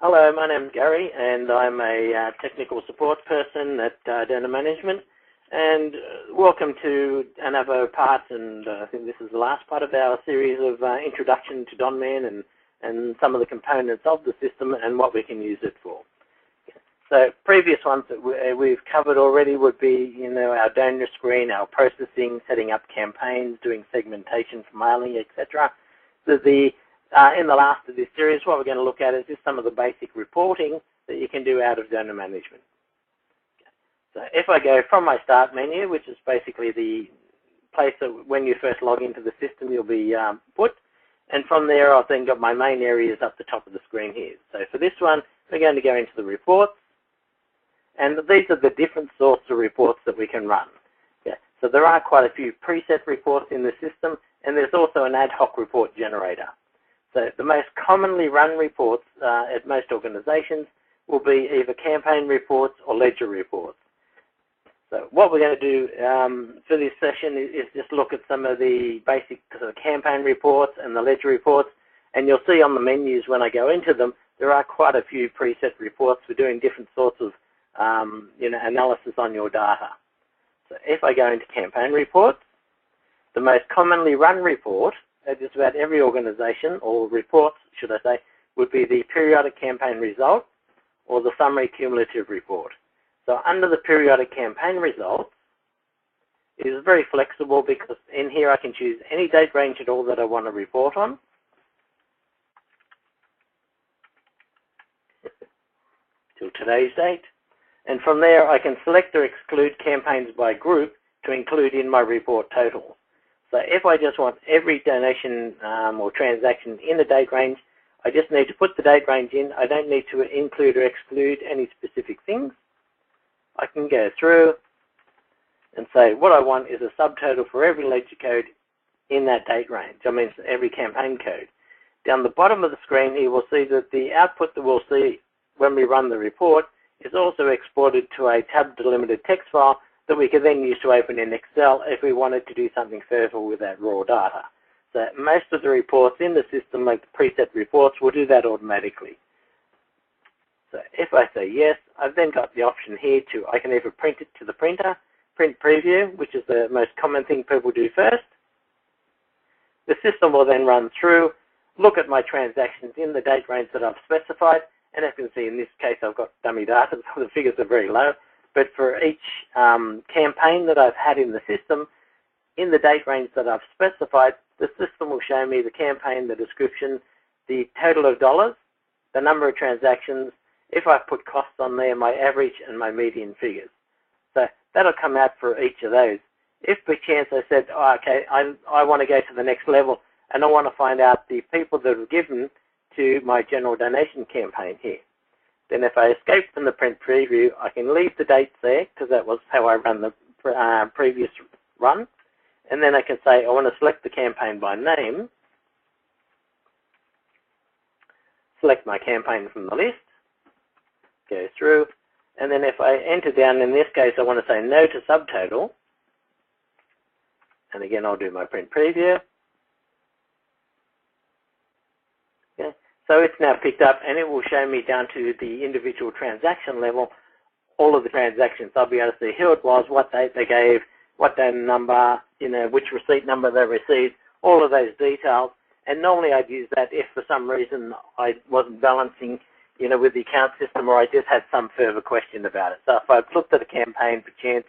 Hello, my name's Gary, and I'm a technical support person at Donman Management. And welcome to another part, and I think this is the last part of our series of introduction to Donman and some of the components of the system and what we can use it for. So previous ones that we've covered already would be, our donor screen, our processing, setting up campaigns, doing segmentation for mailing, etc. In the last of this series, what we're going to look at is just some of the basic reporting that you can do out of donor management. So if I go from my start menu, which is basically the place that when you first log into the system you'll be put, and from there I've then got my main areas up the top of the screen here. So for this one, we're going to go into the reports, and these are the different sorts of reports that we can run. Okay. So there are quite a few preset reports in the system, and there's also an ad hoc report generator. So the most commonly run reports at most organizations will be either campaign reports or ledger reports. So what we're going to do for this session is just look at some of the basic campaign reports and the ledger reports, and you'll see on the menus when I go into them, there are quite a few preset reports for doing different sorts of analysis on your data. So if I go into campaign reports, the most commonly run report at just about every organization, or reports should I say, would be the periodic campaign result or the summary cumulative report. So under the periodic campaign results, it is very flexible because in here I can choose any date range at all that I want to report on. Till today's date. And from there I can select or exclude campaigns by group to include in my report total. So if I just want every donation or transaction in the date range, I just need to put the date range in. I don't need to include or exclude any specific things. I can go through and say what I want is a subtotal for every ledger code in that date range. I mean every campaign code. Down the bottom of the screen here, we'll see that the output that we'll see when we run the report is also exported to a tab delimited text file that we can then use to open in Excel if we wanted to do something further with that raw data. So most of the reports in the system, like the preset reports, will do that automatically. So if I say yes, I've then got the option here I can either print it to the printer, print preview, which is the most common thing people do first. The system will then run through, look at my transactions in the date range that I've specified, and as you can see in this case I've got dummy data, so the figures are very low. But for each campaign that I've had in the system, in the date range that I've specified, the system will show me the campaign, the description, the total of dollars, the number of transactions, if I put costs on there, my average and my median figures. So that'll come out for each of those. If by chance I said, oh, okay, I want to go to the next level and I want to find out the people that were given to my general donation campaign here. Then if I escape from the print preview, I can leave the dates there because that was how I ran the previous run. And then I can say I want to select the campaign by name, select my campaign from the list, go through, and then if I enter down, in this case I want to say no to subtotal, and again I'll do my print preview. So it's now picked up and it will show me down to the individual transaction level all of the transactions. I'll be able to see who it was, what date they gave, what day number, which receipt number they received, all of those details. And normally I'd use that if for some reason I wasn't balancing, with the account system, or I just had some further question about it. So if I looked at a campaign for chance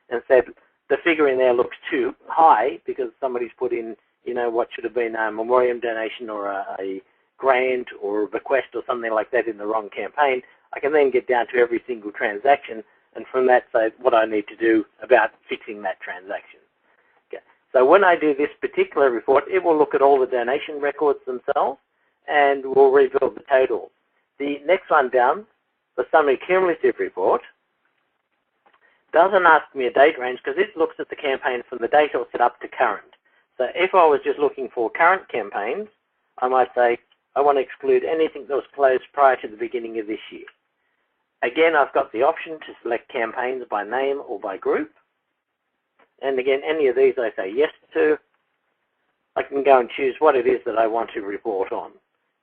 and said the figure in there looks too high because somebody's put in, what should have been a memoriam donation or a grant or a bequest or something like that in the wrong campaign, I can then get down to every single transaction and from that say what I need to do about fixing that transaction. Okay. So when I do this particular report, it will look at all the donation records themselves and will rebuild the totals. The next one down, the summary cumulative report, doesn't ask me a date range because it looks at the campaign from the date it was set up to current. So if I was just looking for current campaigns, I might say I want to exclude anything that was closed prior to the beginning of this year. Again, I've got the option to select campaigns by name or by group. And again, any of these I say yes to. I can go and choose what it is that I want to report on.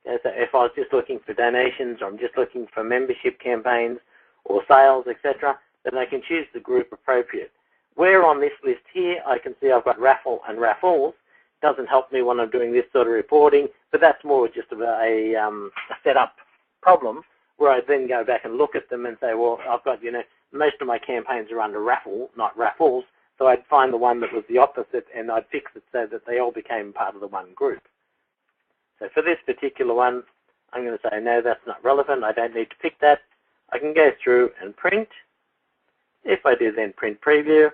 So if I was just looking for donations, or I'm just looking for membership campaigns or sales, etc., then I can choose the group appropriate. Where on this list here, I can see I've got raffle and raffles. Doesn't help me when I'm doing this sort of reporting, but that's more just a setup problem where I then go back and look at them and say, well, I've got, most of my campaigns are under raffle, not raffles, so I'd find the one that was the opposite and I'd fix it so that they all became part of the one group. So for this particular one, I'm going to say, no, that's not relevant. I don't need to pick that. I can go through and print. If I do then print preview,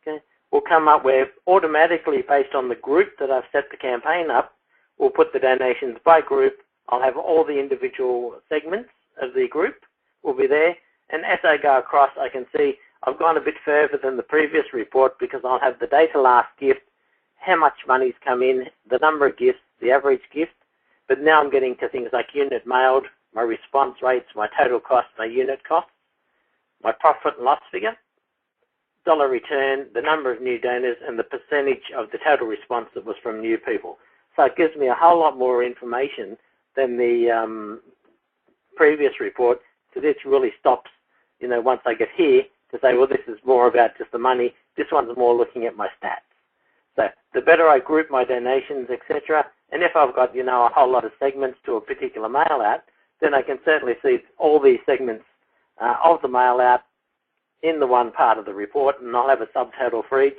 okay, we'll come up with automatically based on the group that I've set the campaign up, we'll put the donations by group. I'll have all the individual segments of the group will be there. And as I go across, I can see I've gone a bit further than the previous report because I'll have the data last gift, how much money's come in, the number of gifts, the average gift. But now I'm getting to things like unit mailed, my response rates, my total cost, my unit cost, my profit and loss figure, dollar return, the number of new donors, and the percentage of the total response that was from new people. So it gives me a whole lot more information than the previous report, because this really stops, once I get here, to say, well, this is more about just the money. This one's more looking at my stats. So the better I group my donations, etc., and if I've got, a whole lot of segments to a particular mail out, then I can certainly see all these segments of the mail out in the one part of the report, and I'll have a subtotal for each,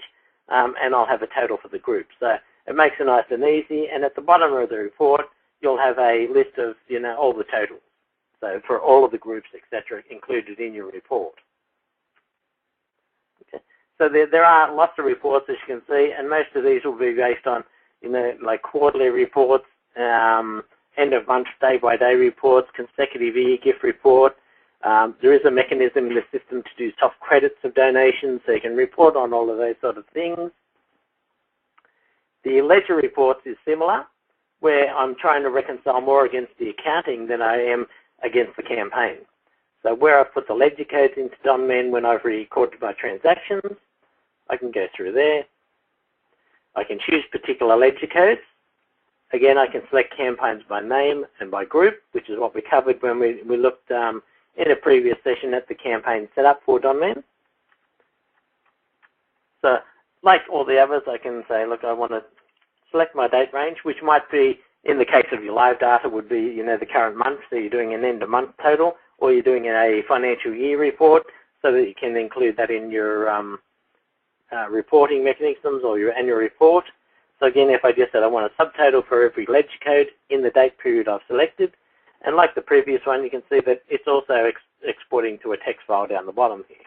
and I'll have a total for the group. So it makes it nice and easy, and at the bottom of the report, you'll have a list of, all the totals. So for all of the groups, etc., included in your report. Okay. So there are lots of reports, as you can see, and most of these will be based on, like quarterly reports, end of month, day-by-day reports, consecutive year gift report. There is a mechanism in the system to do soft credits of donations, so you can report on all of those sort of things. The ledger reports is similar, where I'm trying to reconcile more against the accounting than I am against the campaign. So where I've put the ledger codes into Donman when I've recorded my transactions, I can go through there. I can choose particular ledger codes. Again, I can select campaigns by name and by group, which is what we covered when we looked in a previous session at the campaign setup for Donman. So like all the others, I can say, look, I want to select my date range, which might be, in the case of your live data, would be, the current month. So you're doing an end of month total, or you're doing a financial year report, so that you can include that in your reporting mechanisms or your annual report. So again, if I just said I want a subtotal for every ledger code in the date period I've selected, and like the previous one, you can see that it's also exporting to a text file down the bottom here.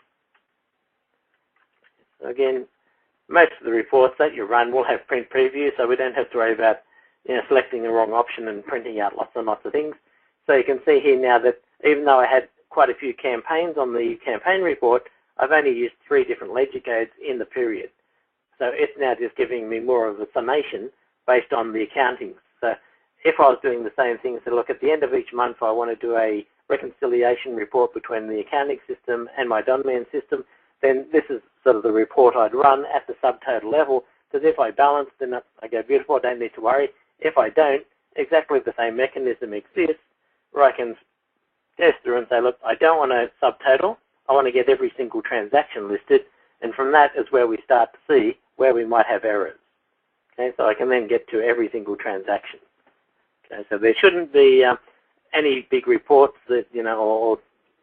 So again, most of the reports that you run will have print preview, so we don't have to worry about selecting the wrong option and printing out lots and lots of things. So you can see here now that even though I had quite a few campaigns on the campaign report, I've only used 3 different ledger codes in the period. So it's now just giving me more of a summation based on the accounting. So if I was doing the same thing, so look, at the end of each month, I want to do a reconciliation report between the accounting system and my Donman system, then this is sort of the report I'd run at the subtotal level, because if I balance, then I go, beautiful, I don't need to worry. If I don't, exactly the same mechanism exists where I can go through and say, look, I don't want a subtotal. I want to get every single transaction listed, and from that is where we start to see where we might have errors. Okay, so I can then get to every single transaction. Okay, so there shouldn't be any big reports that, or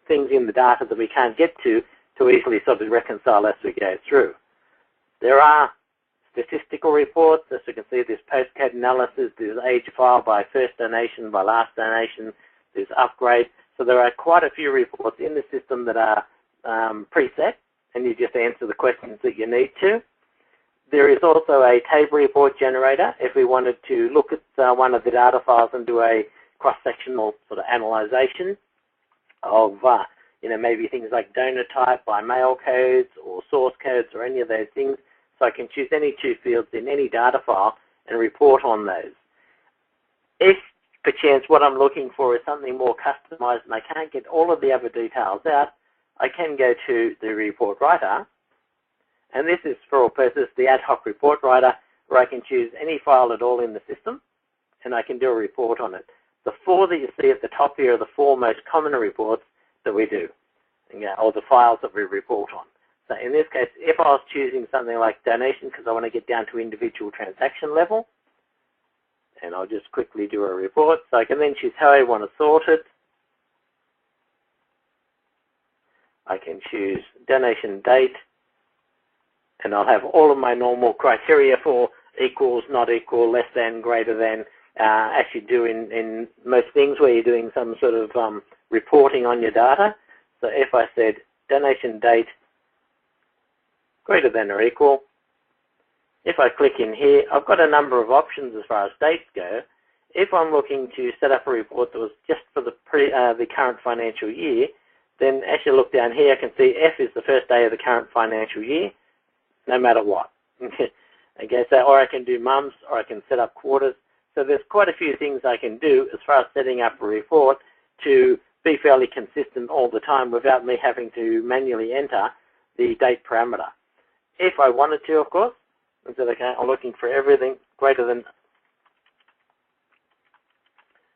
things in the data that we can't get to easily sort of reconcile as we go through. There are statistical reports, as you can see, there's postcode analysis, there's age file by first donation, by last donation, there's upgrade. So there are quite a few reports in the system that are preset, and you just answer the questions that you need to. There is also a table report generator if we wanted to look at one of the data files and do a cross-sectional sort of analyzation of maybe things like donor type by mail codes or source codes or any of those things. So I can choose any 2 fields in any data file and report on those. If perchance what I'm looking for is something more customized and I can't get all of the other details out, I can go to the report writer, and this is for all purposes the ad hoc report writer or I can choose any file at all in the system, and I can do a report on it. The 4 that you see at the top here are the 4 most common reports that we do, or the files that we report on. So in this case, if I was choosing something like donation, because I want to get down to individual transaction level, and I'll just quickly do a report. So I can then choose how I want to sort it. I can choose donation date, and I'll have all of my normal criteria for equals, not equal, less than, greater than, as you do in most things where you're doing some sort of reporting on your data. So if I said donation date greater than or equal, if I click in here, I've got a number of options as far as dates go. If I'm looking to set up a report that was just for the current financial year, then as you look down here, I can see F is the first day of the current financial year, no matter what. Okay, so, or I can do months, or I can set up quarters. So there's quite a few things I can do as far as setting up a report to be fairly consistent all the time without me having to manually enter the date parameter. If I wanted to, of course, I said, okay, I'm looking for everything greater than,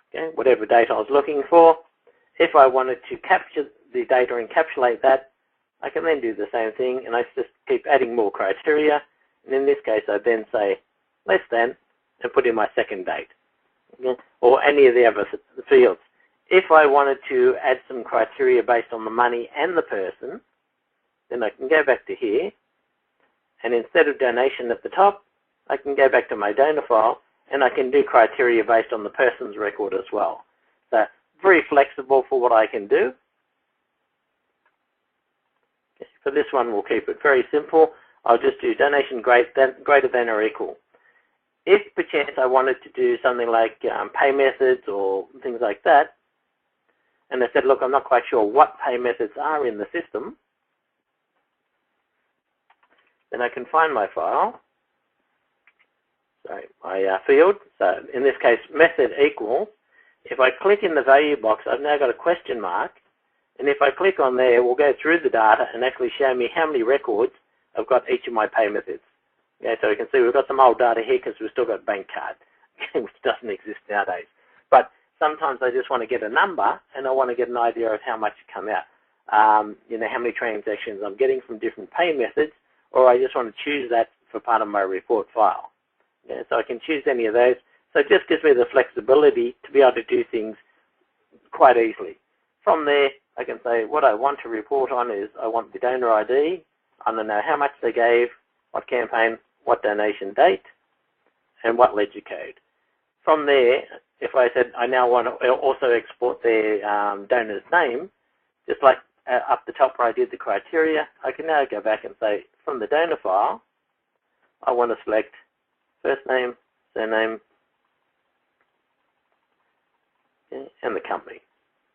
okay, whatever date I was looking for. If I wanted to capture the data or encapsulate that, I can then do the same thing, and I just keep adding more criteria. And in this case, I then say less than and put in my second date, okay, or any of the other fields. If I wanted to add some criteria based on the money and the person, then I can go back to here, and instead of donation at the top, I can go back to my donor file, and I can do criteria based on the person's record as well. So very flexible for what I can do. Okay, for this one, we'll keep it very simple. I'll just do donation greater than or equal. If perchance I wanted to do something like pay methods or things like that, and I said, look, I'm not quite sure what pay methods are in the system, then I can find my file, sorry, my field. So in this case, method equals. If I click in the value box, I've now got a question mark, and if I click on there, we'll go through the data and actually show me how many records I've got each of my pay methods. Okay, so you can see we've got some old data here because we've still got bank card, which doesn't exist nowadays. But sometimes I just want to get a number, and I want to get an idea of how much it come out. You know, how many transactions I'm getting from different pay methods, or I just want to choose that for part of my report file. Yeah, so I can choose any of those. So it just gives me the flexibility to be able to do things quite easily. From there, I can say what I want to report on is I want the donor ID, I want to know how much they gave, what campaign, what donation date, and what ledger code. From there, if I said I now want to also export their donor's name, just like up the top where I did the criteria, I can now go back and say from the donor file, I want to select first name, surname, okay, and the company.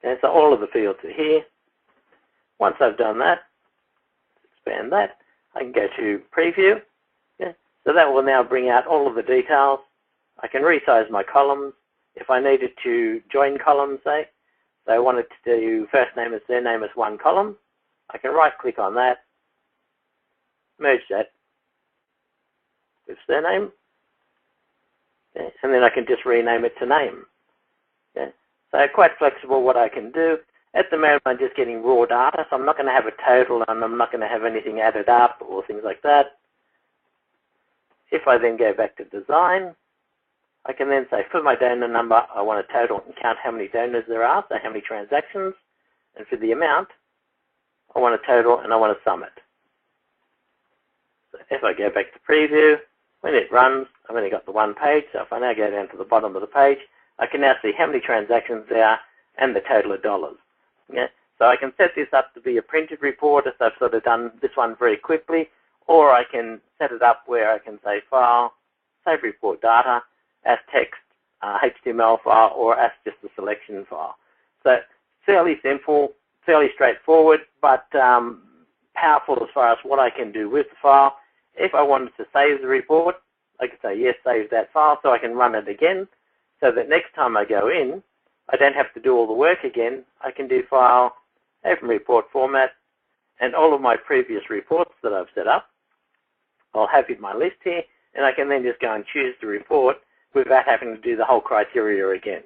Okay, so all of the fields are here. Once I've done that, expand that, I can go to preview. Okay, so that will now bring out all of the details. I can resize my columns. If I needed to join columns, say, so I wanted to do first name and surname as one column, I can right click on that, merge that with surname, okay, and then I can just rename it to name. Okay. So quite flexible what I can do. At the moment I'm just getting raw data, so I'm not going to have a total and I'm not going to have anything added up or things like that. If I then go back to design, I can then say for my donor number, I want a total and count how many donors there are, so how many transactions, and for the amount, I want a total and I want to sum it. So if I go back to preview, when it runs, I've only got the one page, so if I now go down to the bottom of the page, I can now see how many transactions there are and the total of dollars. Okay? So I can set this up to be a printed report, as I've sort of done this one very quickly, or I can set it up where I can say File, Save Report Data, as text, HTML file, or as just a selection file. So fairly simple, fairly straightforward, but powerful as far as what I can do with the file. If I wanted to save the report, I could say, yes, save that file, so I can run it again, so that next time I go in, I don't have to do all the work again. I can do File, Open Report Format, and all of my previous reports that I've set up, I'll have in my list here, and I can then just go and choose to report without having to do the whole criteria again.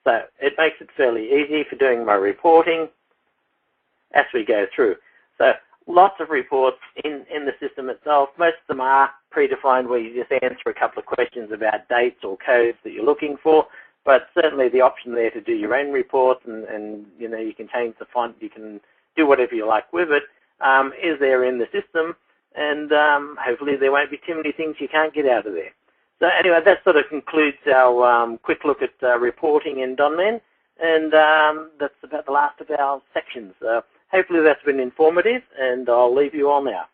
So it makes it fairly easy for doing my reporting as we go through. So lots of reports in the system itself. Most of them are predefined where you just answer a couple of questions about dates or codes that you're looking for, but certainly the option there to do your own reports and you know, you can change the font, you can do whatever you like with it, is there in the system, and hopefully there won't be too many things you can't get out of there. So anyway, that sort of concludes our quick look at reporting in Donman, and that's about the last of our sections. Hopefully that's been informative, and I'll leave you all now.